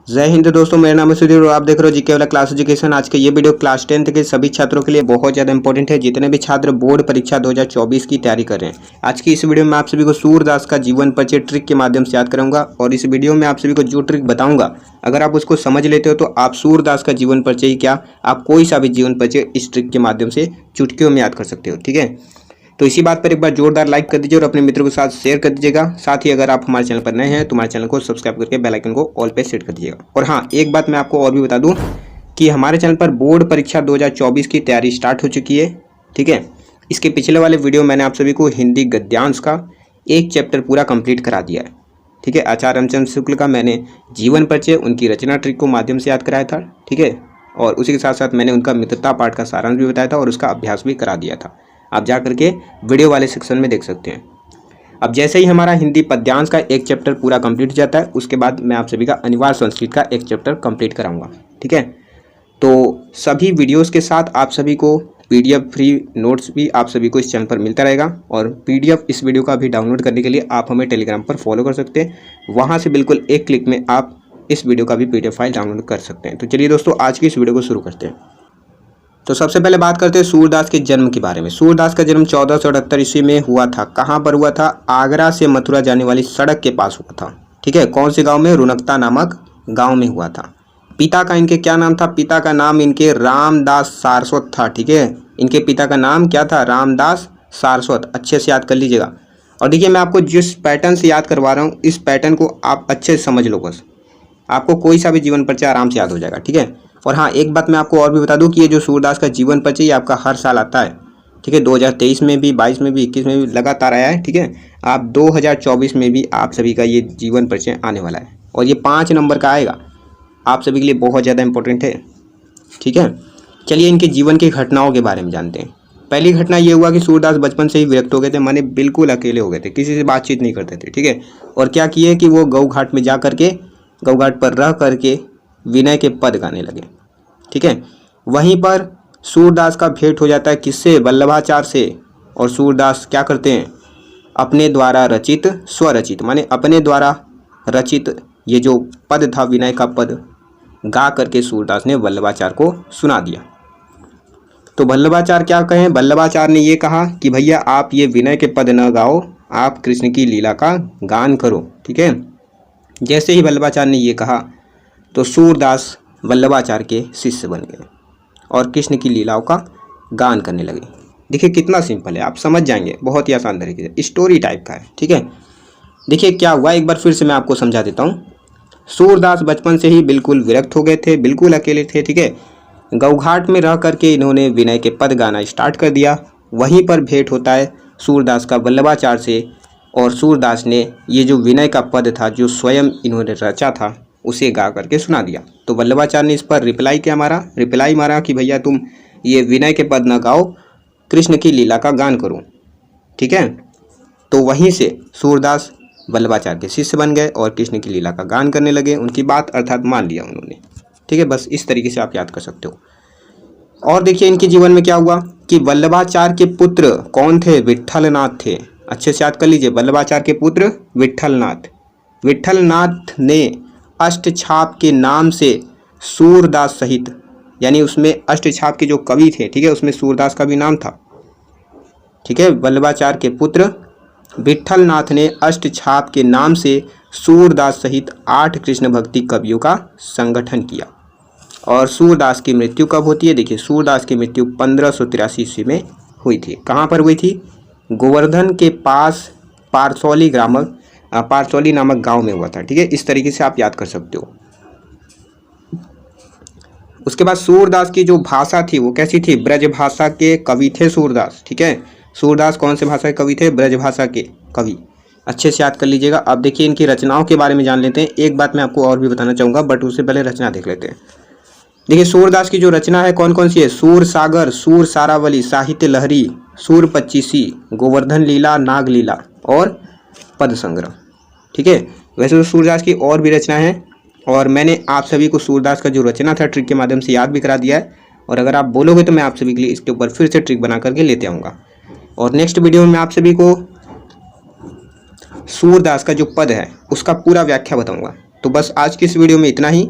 जय हिंद दोस्तों, मेरा नाम है सुधीर और आप देख रहे हो जीके वाला क्लास एजुकेशन। आज का ये वीडियो क्लास 10th के सभी छात्रों के लिए बहुत ज़्यादा इंपॉर्टेंट है, जितने भी छात्र बोर्ड परीक्षा 2024 की तैयारी कर रहे हैं। आज की इस वीडियो में आप सभी को सूरदास का जीवन परिचय ट्रिक के माध्यम से याद करूंगा और इस वीडियो में आप सभी को जो ट्रिक बताऊंगा, अगर आप उसको समझ लेते हो तो आप सूरदास का जीवन परिचय ही क्या, आप कोई सा भी जीवन परिचय इस ट्रिक के माध्यम से चुटकियों में याद कर सकते हो। ठीक है, तो इसी बात पर एक बार जोरदार लाइक कर दीजिए और अपने मित्रों के साथ शेयर कर दीजिएगा। साथ ही अगर आप हमारे चैनल पर नए हैं तो हमारे चैनल को सब्सक्राइब करके बेल आइकन को ऑल पे सेट कर दीजिएगा। और हाँ, एक बात मैं आपको और भी बता दूं कि हमारे चैनल पर बोर्ड परीक्षा 2024 की तैयारी स्टार्ट हो चुकी है। ठीक है, इसके पिछले वाले वीडियो मैंने आप सभी को हिंदी गद्यांश का एक चैप्टर पूरा कंप्लीट करा दिया है। ठीक है, आचार्य रामचंद्र शुक्ल का मैंने जीवन परिचय उनकी रचना ट्रिक को माध्यम से याद कराया था। ठीक है, और उसी के साथ साथ मैंने उनका मित्रता पाठ का सारांश भी बताया था और उसका अभ्यास भी करा दिया था। आप जा करके वीडियो वाले सेक्शन में देख सकते हैं। अब जैसे ही हमारा हिंदी पद्यांश का एक चैप्टर पूरा कंप्लीट हो जाता है, उसके बाद मैं आप सभी का अनिवार्य संस्कृत का एक चैप्टर कंप्लीट कराऊंगा। ठीक है, तो सभी वीडियोस के साथ आप सभी को पीडीएफ फ्री नोट्स भी आप सभी को इस चैनल पर मिलता रहेगा। और पीडीएफ इस वीडियो का भी डाउनलोड करने के लिए आप हमें टेलीग्राम पर फॉलो कर सकते हैं। वहाँ से बिल्कुल एक क्लिक में आप इस वीडियो का भी पीडीएफ फाइल डाउनलोड कर सकते हैं। तो चलिए दोस्तों, आज की इस वीडियो को शुरू करते हैं। तो सबसे पहले बात करते हैं सूरदास के जन्म के बारे में। सूरदास का जन्म 1478 ईस्वी में हुआ था। कहाँ पर हुआ था? आगरा से मथुरा जाने वाली सड़क के पास हुआ था। ठीक है, कौन से गांव में? रुनकता नामक गांव में हुआ था। पिता का इनके क्या नाम था? पिता का नाम इनके रामदास सारस्वत था। ठीक है, इनके पिता का नाम क्या था? रामदास सारस्वत। अच्छे से याद कर लीजिएगा। और देखिए, मैं आपको जिस पैटर्न से याद करवा रहा हूँ, इस पैटर्न को आप अच्छे से समझ लो, बस आपको कोई सा भी जीवन परिचय आराम से याद हो जाएगा। ठीक है, और हाँ, एक बात मैं आपको और भी बता दूं कि ये जो सूरदास का जीवन परिचय ये आपका हर साल आता है। ठीक है, 2023 में भी, 22 में भी, 21 में भी लगातार आया है। ठीक है, आप 2024 में भी आप सभी का ये जीवन परिचय आने वाला है और ये 5 नंबर का आएगा। आप सभी के लिए बहुत ज़्यादा इंपॉर्टेंट है। ठीक है, चलिए इनके जीवन की घटनाओं के बारे में जानते हैं। पहली घटना ये हुआ कि सूरदास बचपन से ही विरक्त हो गए थे, माने बिल्कुल अकेले हो गए थे, किसी से बातचीत नहीं करते थे। ठीक है, और क्या किए कि वो गौ घाट में जा करके, गौ घाट पर रह करके विनय के पद गाने लगे। ठीक है, वहीं पर सूरदास का भेंट हो जाता है किससे? वल्लभाचार्य से। और सूरदास क्या करते हैं? अपने द्वारा रचित, स्वरचित माने अपने द्वारा रचित ये जो पद था, विनय का पद, गा करके सूरदास ने वल्लभाचार्य को सुना दिया। तो वल्लभाचार्य क्या कहें? वल्लभाचार्य ने ये कहा कि भैया आप ये विनय के पद न गाओ, आप कृष्ण की लीला का गान करो। ठीक है, जैसे ही वल्लभाचार्य ने ये कहा तो सूरदास वल्लभाचार्य के शिष्य बन गए और कृष्ण की लीलाओं का गान करने लगे। देखिए कितना सिंपल है, आप समझ जाएंगे, बहुत ही आसान तरीके से, स्टोरी टाइप का है। ठीक है, देखिए क्या हुआ, एक बार फिर से मैं आपको समझा देता हूँ। सूरदास बचपन से ही बिल्कुल विरक्त हो गए थे, बिल्कुल अकेले थे। ठीक है, गौघाट में रह करके इन्होंने विनय के पद गाना स्टार्ट कर दिया। वहीं पर भेंट होता है सूरदास का वल्लभाचार्य से और सूरदास ने ये जो विनय का पद था, जो स्वयं इन्होंने रचा था, उसे गा करके सुना दिया। तो वल्लभाचार्य ने इस पर रिप्लाई मारा कि भैया तुम ये विनय के पद न गाओ, कृष्ण की लीला का गान करो। ठीक है, तो वहीं से सूरदास वल्लभाचार्य के शिष्य बन गए और कृष्ण की लीला का गान करने लगे। उनकी बात अर्थात मान लिया उन्होंने। ठीक है, बस इस तरीके से आप याद कर सकते हो। और देखिए इनके जीवन में क्या हुआ कि वल्लभाचार्य के पुत्र कौन थे? विट्ठलनाथ थे। अच्छे से याद कर लीजिए, वल्लभाचार्य के पुत्र विट्ठलनाथ। विट्ठलनाथ ने अष्टछाप के नाम से सूरदास सहित, यानी उसमें अष्टछाप के जो कवि थे, ठीक है, उसमें सूरदास का भी नाम था। ठीक है, वल्लभाचार्य के पुत्र विट्ठलनाथ ने अष्टछाप के नाम से सूरदास सहित 8 कृष्ण भक्ति कवियों का संगठन किया। और सूरदास की मृत्यु कब होती है? देखिए, सूरदास की मृत्यु 1583 ईस्वी में हुई थी। कहाँ पर हुई थी? गोवर्धन के पास पारसौली नामक गांव में हुआ था। ठीक है, इस तरीके से आप याद कर सकते हो। उसके बाद सूरदास की जो भाषा थी वो कैसी थी? ब्रज भाषा के कवि थे सूरदास। ठीक है, सूरदास कौन से भाषा के कवि थे? ब्रज भाषा के कवि। अच्छे से याद कर लीजिएगा। अब देखिए इनकी रचनाओं के बारे में जान लेते हैं। एक बात मैं आपको और भी बताना चाहूँगा, बट उससे पहले रचना देख लेते हैं। देखिए सूरदास की जो रचना है कौन कौन सी है? सूर सागर, सूर सारावली, साहित्य लहरी, सूर पच्चीसी, गोवर्धन लीला, नाग लीला और पद संग्रह। ठीक है, वैसे तो सूरदास की और भी रचना है और मैंने आप सभी को सूरदास का जो रचना था ट्रिक के माध्यम से याद भी करा दिया है। और अगर आप बोलोगे तो मैं आप सभी के लिए इसके ऊपर फिर से ट्रिक बना करके लेते आऊँगा। और नेक्स्ट वीडियो में मैं आप सभी को सूरदास का जो पद है उसका पूरा व्याख्या बताऊँगा। तो बस आज की इस वीडियो में इतना ही।